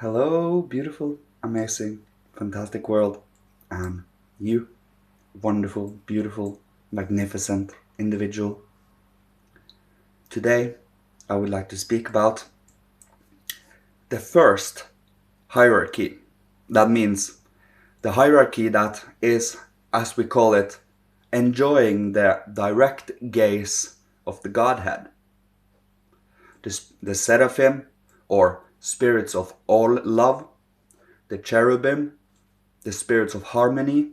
Hello, beautiful, amazing, fantastic world, and you, wonderful, beautiful, magnificent individual. Today, I would like to speak about the first hierarchy. That means the hierarchy that is, as we call it, enjoying the direct gaze of the Godhead. The seraphim, or spirits of all love, the cherubim, the spirits of harmony,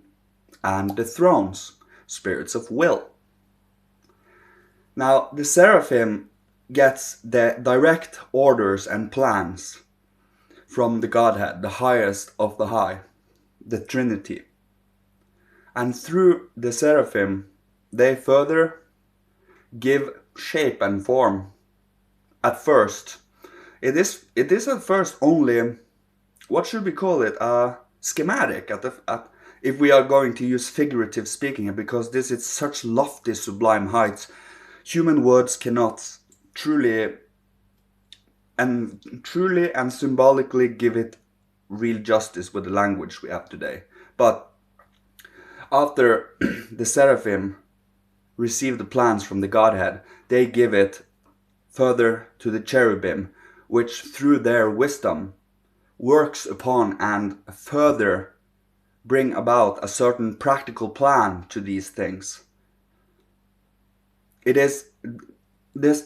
and the thrones, spirits of will. Now, the seraphim gets the direct orders and plans from the Godhead, the highest of the high, the Trinity. And through the seraphim, they further give shape and form. At first, it is at first only, what should we call it, a schematic if we are going to use figurative speaking here, because this is such lofty, sublime heights. Human words cannot truly and symbolically give it real justice with the language we have today. But after the seraphim receive the plans from the Godhead, they give it further to the cherubim, which through their wisdom works upon and further bring about a certain practical plan to these things. It is the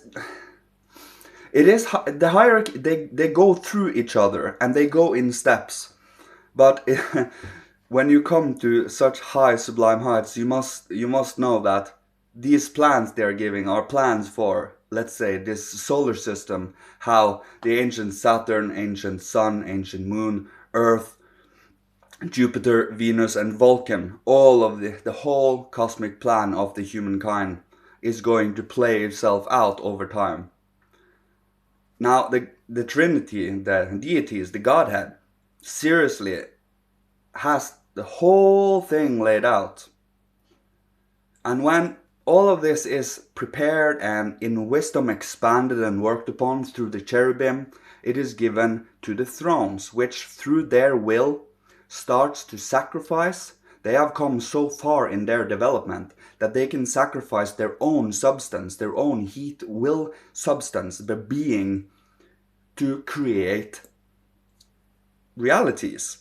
hierarchy. They go through each other and they go in steps. But when you come to such high sublime heights, you must know that these plans they are giving are plans for, let's say, this solar system, how the ancient Saturn, ancient Sun, ancient Moon, Earth, Jupiter, Venus, and Vulcan, all of the whole cosmic plan of the humankind is going to play itself out over time. Now, the Trinity, the deities, the Godhead, seriously has the whole thing laid out. And when all of this is prepared and in wisdom expanded and worked upon through the cherubim, it is given to the thrones, which through their will starts to sacrifice. They have come so far in their development that they can sacrifice their own substance, their own heat, will, substance, their being, to create realities.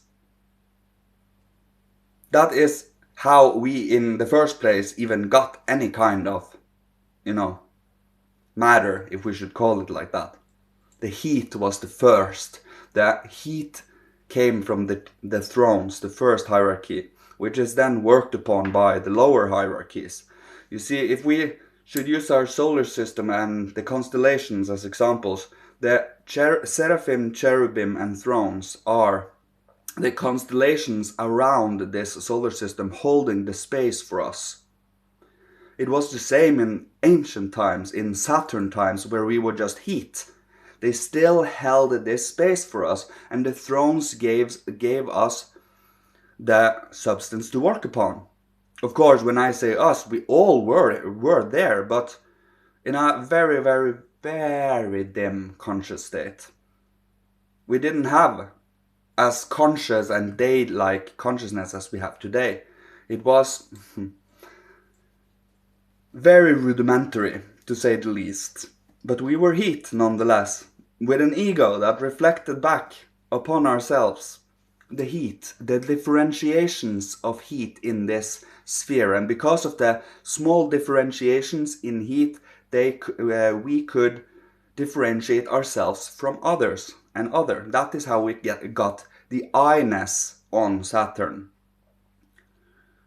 That is how we in the first place even got any kind of, matter, if we should call it like that. The heat was the first. The heat came from the thrones, the first hierarchy, which is then worked upon by the lower hierarchies. You see, if we should use our solar system and the constellations as examples, the seraphim, cherubim, and thrones are the constellations around this solar system holding the space for us. It was the same in ancient times, in Saturn times, where we were just heat. They still held this space for us, and the thrones gave us the substance to work upon. Of course, when I say us, we all were there, but in a very, very, very dim conscious state. We didn't have as conscious and day-like consciousness as we have today. It was very rudimentary, to say the least. But we were heat nonetheless, with an ego that reflected back upon ourselves the heat, the differentiations of heat in this sphere. And because of the small differentiations in heat, we could differentiate ourselves from others and other. That is how we got the I-ness on Saturn.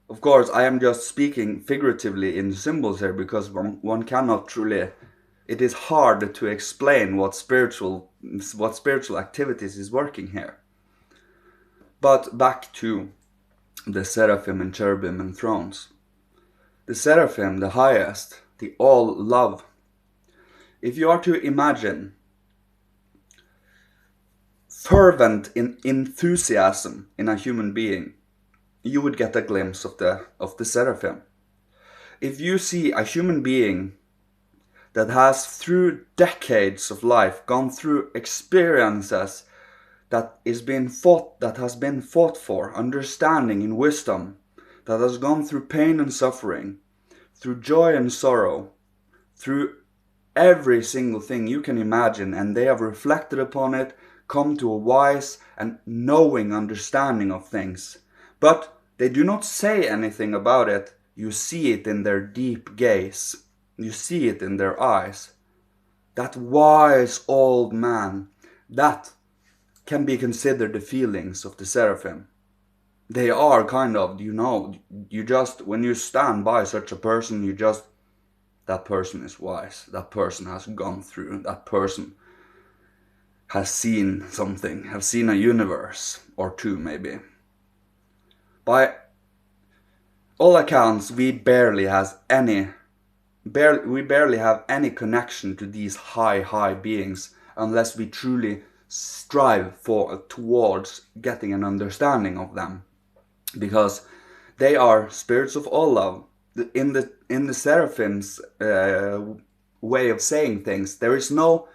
Of course, I am just speaking figuratively in symbols here, because one cannot truly, it is hard to explain what spiritual activities is working here. But back to the seraphim and cherubim and thrones. The seraphim, the highest, the all love. If you are to imagine fervent enthusiasm in a human being, you would get a glimpse of the seraphim. If you see a human being that has through decades of life gone through experiences that has been fought for, understanding and wisdom, that has gone through pain and suffering, through joy and sorrow, through every single thing you can imagine, and they have reflected upon it, come to a wise and knowing understanding of things. But they do not say anything about it. You see it in their deep gaze. You see it in their eyes. That wise old man, that can be considered the feelings of the seraphim. They are kind of, you just, when you stand by such a person, that person is wise. That person has gone through. That person has seen something, have seen a universe or two maybe. By all accounts, we barely have any connection to these high beings unless we truly strive towards getting an understanding of them, because they are spirits of all love. In the seraphim's way of saying things, there is no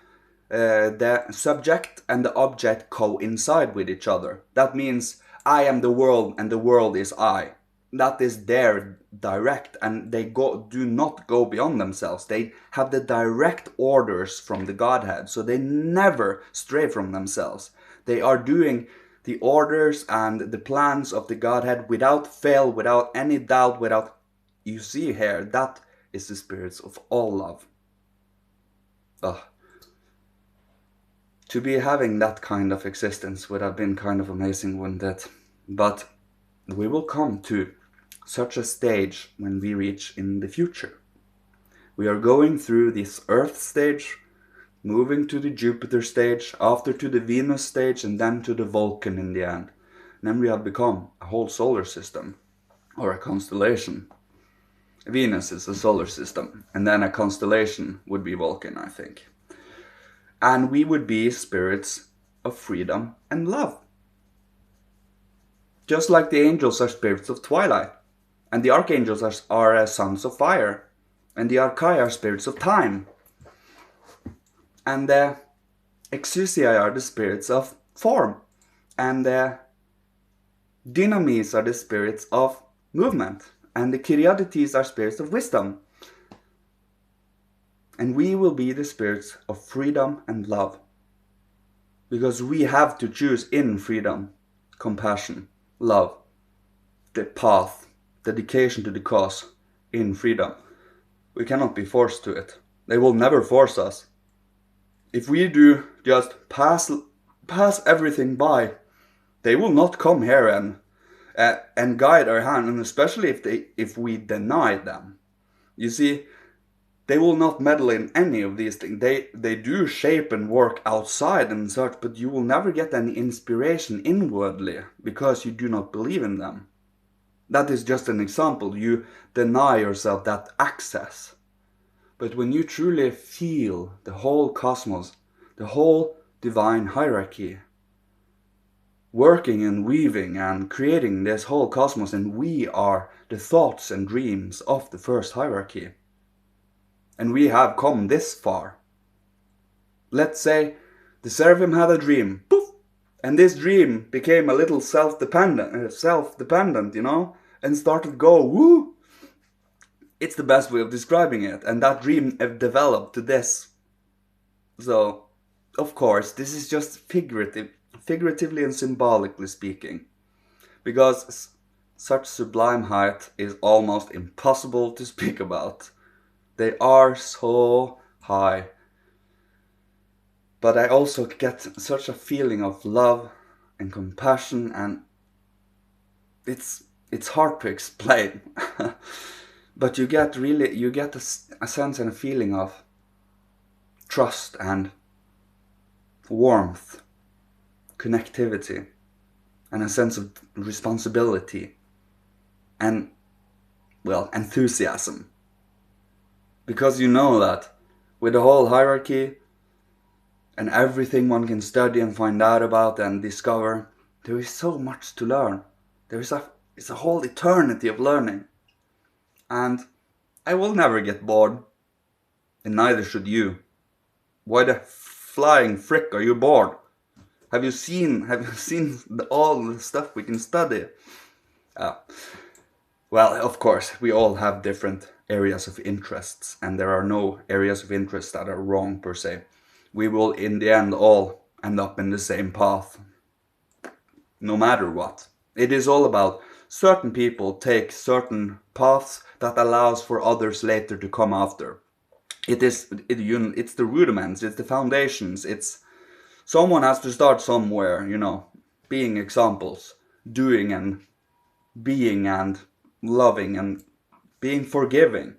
the subject and the object coincide with each other. That means I am the world and the world is I. That is their direct, and they do not go beyond themselves. They have the direct orders from the Godhead, so they never stray from themselves. They are doing the orders and the plans of the Godhead without fail, without any doubt, you see here, that is the spirits of all love. To be having that kind of existence would have been kind of amazing, wouldn't it? But we will come to such a stage when we reach in the future. We are going through this Earth stage, moving to the Jupiter stage, after to the Venus stage, and then to the Vulcan in the end. And then we have become a whole solar system, or a constellation. Venus is a solar system, and then a constellation would be Vulcan, I think. And we would be spirits of freedom and love. Just like the angels are spirits of twilight, and the archangels are sons of fire, and the archai are spirits of time, and the exousiae are the spirits of form, and the dynamis are the spirits of movement, and the kyriadites are spirits of wisdom. And we will be the spirits of freedom and love, because we have to choose in freedom, compassion, love, the path, dedication to the cause in freedom. We cannot be forced to it. They will never force us. If we do just pass everything by, they will not come here and guide our hand, and especially if we deny them. You see, they will not meddle in any of these things. They do shape and work outside and such, but you will never get any inspiration inwardly because you do not believe in them. That is just an example. You deny yourself that access. But when you truly feel the whole cosmos, the whole divine hierarchy, working and weaving and creating this whole cosmos, and we are the thoughts and dreams of the first hierarchy, and we have come this far. Let's say the seraphim had a dream, poof, and this dream became a little self-dependent, and started go, woo. It's the best way of describing it, and that dream developed to this. So, of course, this is just figuratively and symbolically speaking, because such sublime height is almost impossible to speak about. They are so high. But I also get such a feeling of love and compassion, and it's hard to explain. But you get a sense and a feeling of trust and warmth, connectivity, and a sense of responsibility and, well, enthusiasm. Because you know that with the whole hierarchy and everything one can study and find out about and discover, there is so much to learn. It's a whole eternity of learning. And I will never get bored, and neither should you. Why the flying frick are you bored? Have you seen all the stuff we can study? Well, of course, we all have different areas of interests, and there are no areas of interest that are wrong per se. We will, in the end, all end up in the same path, no matter what. It is all about certain people take certain paths that allows for others later to come after. It's the rudiments, it's the foundations, it's someone has to start somewhere, being examples, doing and being and loving and being forgiving.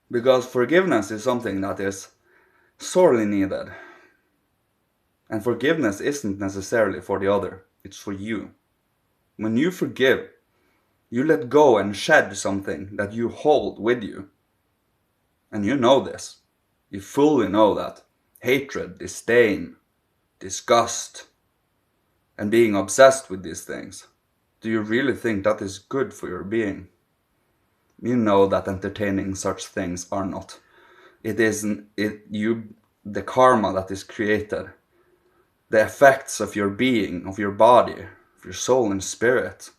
Because forgiveness is something that is sorely needed. And forgiveness isn't necessarily for the other, it's for you. When you forgive, you let go and shed something that you hold with you. And you know this. You fully know that. Hatred, disdain, disgust, and being obsessed with these things. Do you really think that is good for your being? You know that entertaining such things are not. It isn't the karma that is created, the effects of your being, of your body, of your soul and spirit.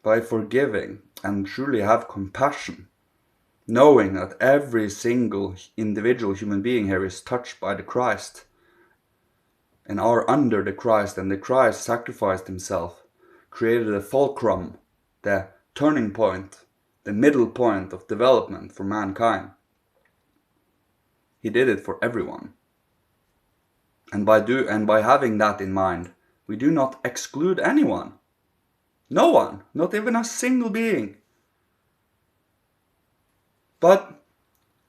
By forgiving and truly have compassion, knowing that every single individual human being here is touched by the Christ and are under the Christ, and the Christ sacrificed himself, created a fulcrum, the turning point, the middle point of development for mankind. He did it for everyone. And by having that in mind, we do not exclude anyone. No one, not even a single being. But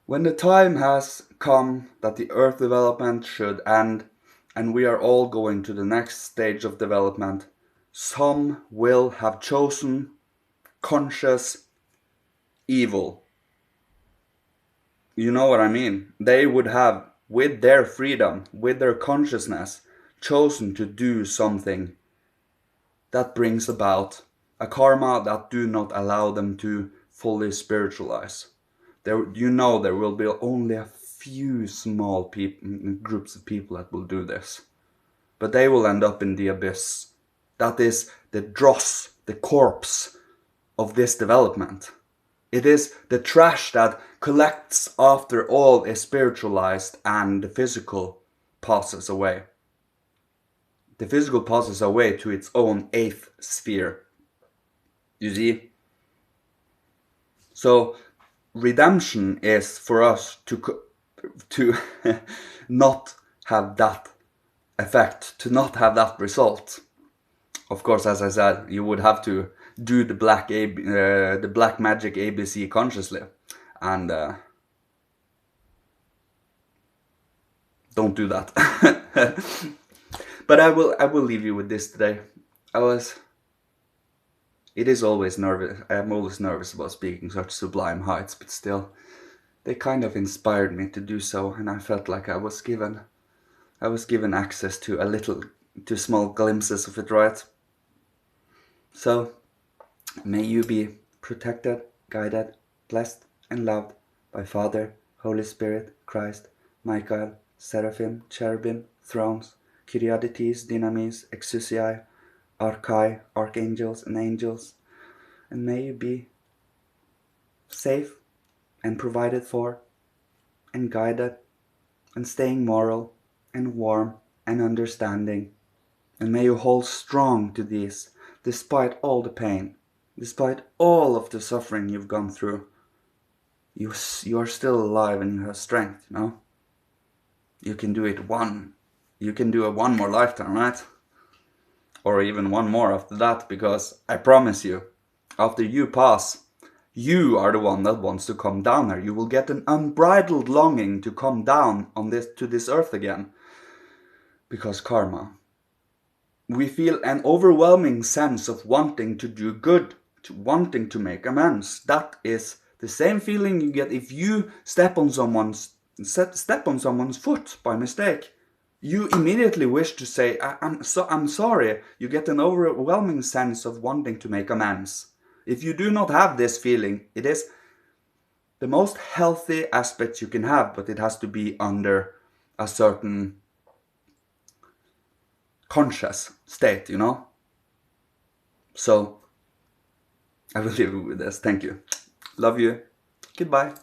when the time has come that the earth development should end, and we are all going to the next stage of development, some will have chosen conscious evil. You know what I mean? They would have, with their freedom, with their consciousness, chosen to do something that brings about a karma that do not allow them to fully spiritualize. There will be only a few small groups of people that will do this. But they will end up in the abyss. That is the dross, the corpse of this development. It is the trash that collects after all is spiritualized and the physical passes away. The physical passes away to its own eighth sphere. You see? So, redemption is for us to not have that effect, to not have that result. Of course, as I said, you would have to do the black magic ABC consciously, and don't do that. But I will leave you with this today. It is always nervous. I am always nervous about speaking such sublime heights, but still, they kind of inspired me to do so, and I felt like I was given access to small glimpses of it, right? So, may you be protected, guided, blessed, and loved by Father, Holy Spirit, Christ, Michael, Seraphim, Cherubim, Thrones, Kyriadetes, Dynamis, Exousiae, Archai, Archangels, and Angels. And may you be safe and provided for and guided and staying moral and warm and understanding. And may you hold strong to these despite all the pain, despite all of the suffering you've gone through. You are still alive and you have strength, You can do it one more lifetime, right? Or even one more after that, because I promise you, after you pass, you are the one that wants to come down here. You will get an unbridled longing to come down to this earth again. Because karma. We feel an overwhelming sense of wanting to do good, wanting to make amends. That is the same feeling you get if you step on someone's foot by mistake. You immediately wish to say, I'm sorry. You get an overwhelming sense of wanting to make amends. If you do not have this feeling, it is the most healthy aspect you can have, but it has to be under a certain conscious state, you know. So I will leave you with this. Thank you. Love you. Goodbye.